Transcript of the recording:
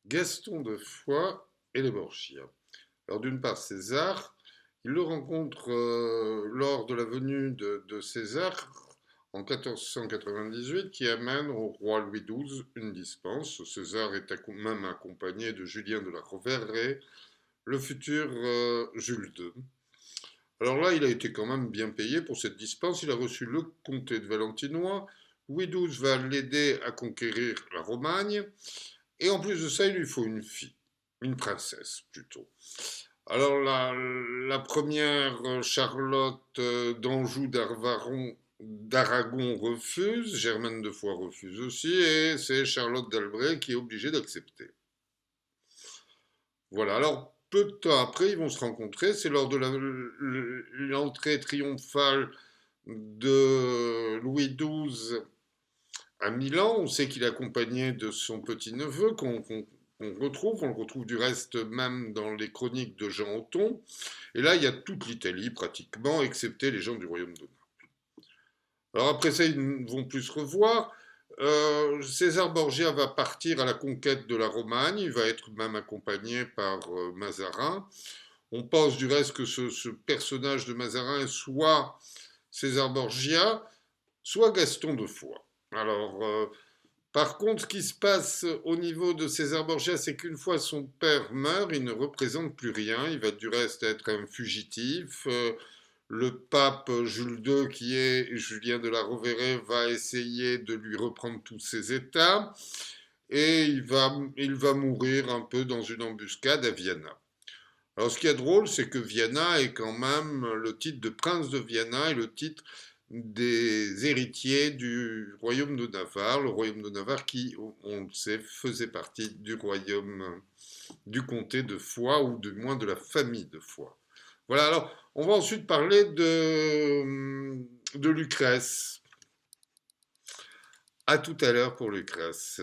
Gaston de Foix et les Borgia. Alors d'une part, César, il le rencontre lors de la venue de César en 1498 qui amène au roi Louis XII une dispense. César est même accompagné de Julien de la Rovere, le futur Jules II. Alors là, il a été quand même bien payé pour cette dispense. Il a reçu le comté de Valentinois. Louis XII va l'aider à conquérir la Romagne. Et en plus de ça, il lui faut une fille, une princesse plutôt. Alors la première, Charlotte d'Anjou d'Aragon refuse, Germaine de Foix refuse aussi, et c'est Charlotte d'Albret qui est obligée d'accepter. Voilà, alors peu de temps après, ils vont se rencontrer, c'est lors de l'entrée triomphale de Louis XII à Milan. On sait qu'il est accompagné de son petit-neveu on le retrouve du reste même dans les chroniques de Jean Othon. Et là, il y a toute l'Italie pratiquement, excepté les gens du royaume de Naples. Alors après ça, ils ne vont plus se revoir. César Borgia va partir à la conquête de la Romagne, il va être même accompagné par Mazarin. On pense du reste que ce personnage de Mazarin est soit César Borgia, soit Gaston de Foix. Alors, par contre, ce qui se passe au niveau de César Borgia, c'est qu'une fois son père meurt, il ne représente plus rien. Il va du reste être un fugitif. Le pape Jules II, qui est Julien de la Rovere, va essayer de lui reprendre tous ses états. Et il va mourir un peu dans une embuscade à Vienne. Alors, ce qui est drôle, c'est que Viana est quand même le titre de prince de Viana et le titre des héritiers du royaume de Navarre, le royaume de Navarre qui, on le sait, faisait partie du royaume du comté de Foix, ou du moins de la famille de Foix. Voilà, alors on va ensuite parler de Lucrèce. À tout à l'heure pour Lucrèce.